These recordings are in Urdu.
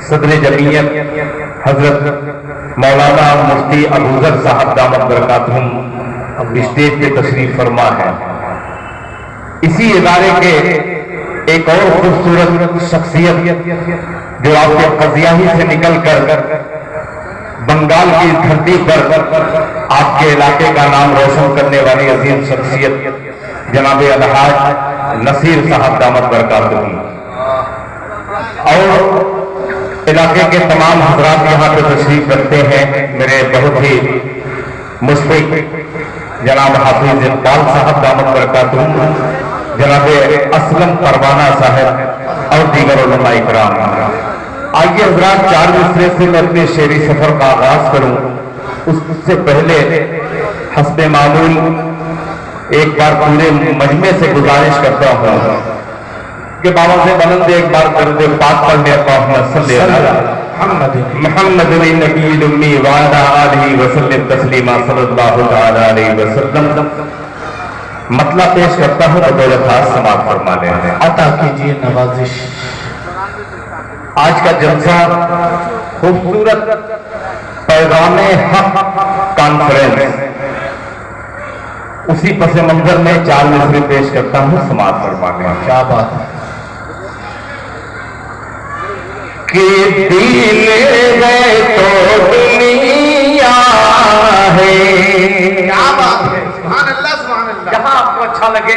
صدر جمعیت حضرت مولانا مفتی ابوذر صاحب دامت برکاتہم اسٹیج پہ تشریف فرما ہے. اسی ادارے کے ایک اور خوبصورت شخصیت جو آپ کے قضیاہی سے نکل کر بنگال کی دھرتی پر آپ کے علاقے کا نام روشن کرنے والی عظیم شخصیت جناب الحاج نصیر صاحب دامت برکاتہم اور علاقے کے تمام حضرات یہاں پہ تشریف رکھتے ہیں. میرے بہت ہی مشفق جناب حافظ اقبال صاحب دامت برکاتہم، جناب اسلم پروانہ صاحب اور دیگر علماء کرام. آئیے حضرات 4 مصرے سے میں اپنے شعری سفر کا آغاز کروں. اس سے پہلے حسب معمول ایک بار پورے مجمع سے گزارش کرتا ہوں کہ بابا سے بلند ایک بار درود پاک پڑھنے اللہم صلی علی محمد النبی الامی وعلی آلہ وسلم تسلیما صلی اللہ علیہ وسلم. مطلب پیش کرتا ہوں بطور خاص سماعت فرما لیں. عطا کیجیے نوازش. آج کا جلسہ خوبصورت پیغام حق کانفرنس، اسی پس منظر میں 4 مصرے پیش کرتا ہوں، سماعت فرما لیں. کیا بات ہے. کہ دل ہے تو دنیا ہے. کیا بات ہے. سبحان اللہ سبحان اللہ. جہاں آپ کو اچھا لگے،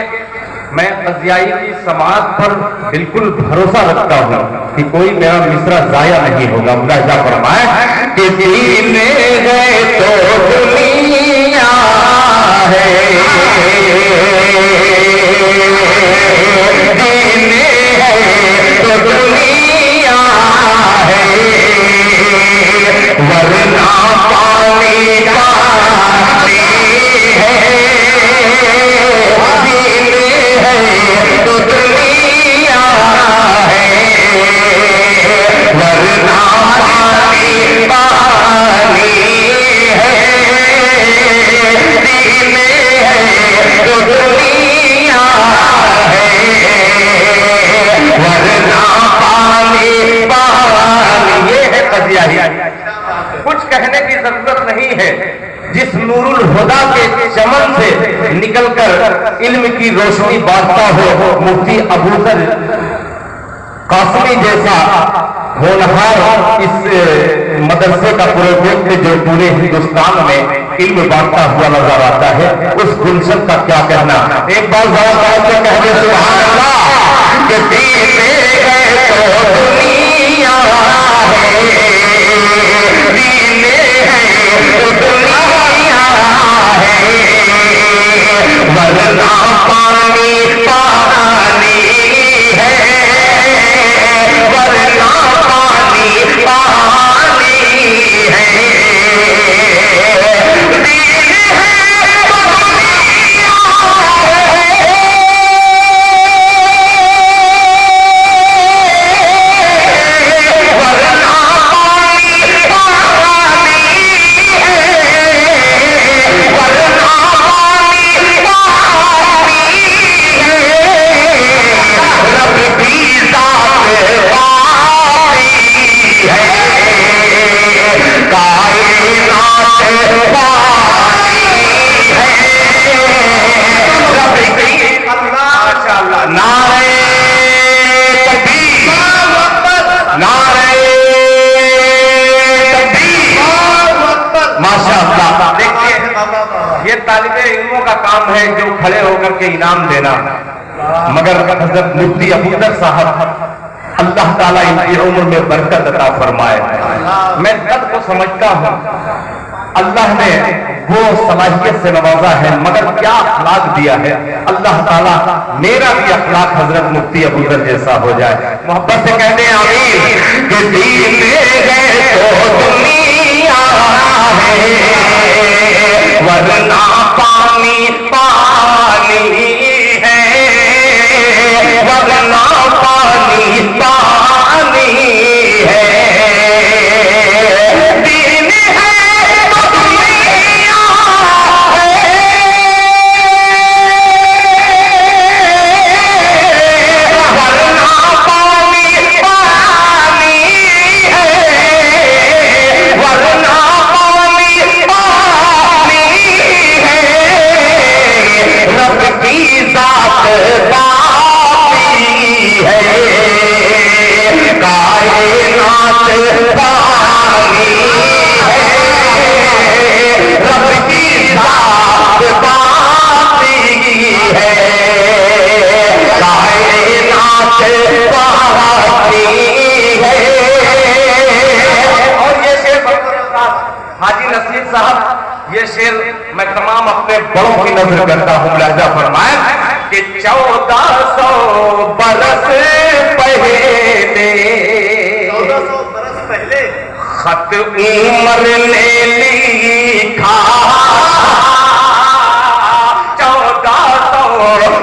میں قضیائی کی سماعت پر بالکل بھروسہ رکھتا ہوں کہ کوئی میرا مصرع ضائع نہیں ہوگا. ملاحظہ فرمائیں کہ دل ہے تو دنیا ہے، دل ہے تو دنیا ہے، ورنہ پانی پانی ہے. تو دنیا ہے ورنہ پانی پانی ہے، دل ہے تو دنیا ہے ورنہ پانی پانی. یہ ہے قضیہ. کچھ کہنے کی ضرورت نہیں ہے. جس نور الہدا کے چمن سے نکل کر علم کی روشنی بانٹتا ہو مفتی ابوذر قاسمی جیسا ہونہار اس مدرسے کا پروجیکٹ جو پورے ہندوستان میں علم بانٹتا ہوا نظر آتا ہے، اس گلشن کا کیا کہنا. ایک بار ذرا سے کہہ دے سبحان اللہ کہ دل ہے تو دنیا ہے، دل ہے تو دنیا ہے، ورنہ پانی پانی ہے، ورنہ پانی پانی ہے، دل ہے تو دنیا ہے، ورنہ پانی پانی ہے، ورنہ رب کی ذات پائی ہے، کائنات پائی ہے، رب کی ماشاءاللہ. نعرہ تکبیر، نعرہ تکبیر، ماشاءاللہ. دیکھیے یہ طالب علموں کا کام ہے جو کھڑے ہو کر کے انعام دینا، مگر حضرت مفتی ابوذر صاحب اللہ تعالیٰ ان کی عمر میں برکت عطا فرمائے. میں قد کو سمجھتا ہوں اللہ نے وہ صلاحیت سے نوازا ہے، مگر کیا اخلاق دیا ہے. اللہ تعالیٰ میرا بھی اخلاق حضرت مفتی ابوذر جیسا ہو جائے. محبت سے کہتے ہیں آمین. کہ دل ہے تو دنیا ہے، ورنہ پانی پانی ہے، ورنہ پانی پانی ہے، دل ہے تو دنیا ہے، ورنہ پانی پانی ہے، پانی ہے رب کی ذات باقی ہے کائنات باقی ہے اور یہ شعر حاجی نصیر صاحب یہ شعر میں تمام اپنے بڑوں کی نظر کرتا ہوں لہذا فرمائیں کہ 1400 برس پہلے 1400 برس پہلے خط عمر نے لکھا 1400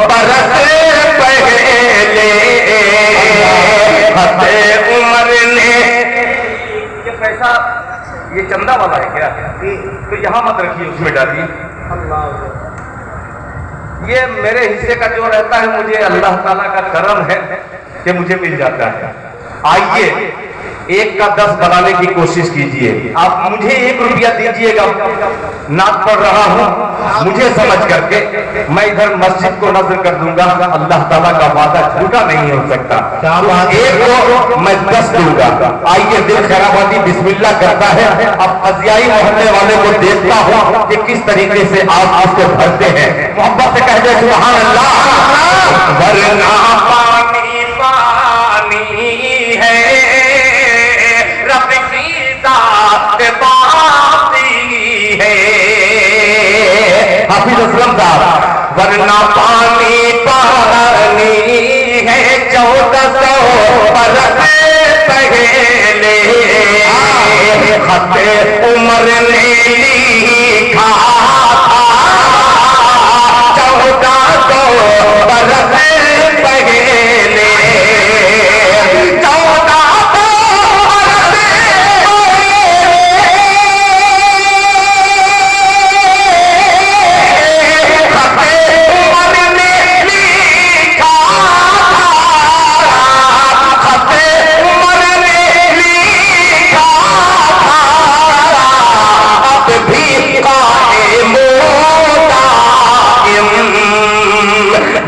برس پہلے خط عمر نے یہ پیسہ یہ چندہ والا ہے کیا تو یہاں مت رکھیے اس میں ڈالیے یہ میرے حصے کا جو رہتا ہے مجھے اللہ تعالیٰ کا کرم ہے کہ مجھے مل جاتا ہے آئیے 1 کا 10 بنانے کی کوشش کیجئے آپ مجھے 1 روپیہ دیجئے گا نعت پڑھ رہا ہوں مجھے سمجھ کر کے میں ادھر مسجد کو نظر کر دوں گا اللہ تعالیٰ کا وعدہ جھوٹا نہیں ہو سکتا 1 کو میں 10 دوں گا آئیے دل خیرآبادی بسم اللہ کرتا ہے اب ازیائی محلے والے کو دیکھتا ہوں کہ کس طریقے سے آپ اس کو بھرتے ہیں محبت سے کہہ دیں سبحان اللہ ورنہ پانی پانی ہے رب کی ذات باقی ہے حافظ اسلم صاحب ورنہ پانی پانی ہے 1400 برس پہلے خط عمر نے لکھا 1400 برس پہلے 1400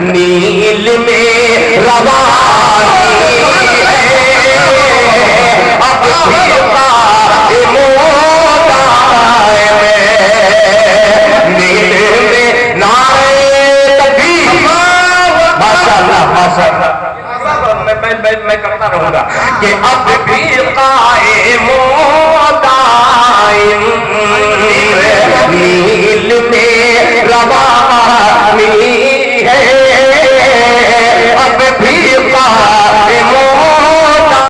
نیل میں روانی ہے اب بھی قائم دائم نیل میں نعرے تکبیر ماشاءاللہ ماشاءاللہ میں کرتا رہوں گا کہ اب بھی قائم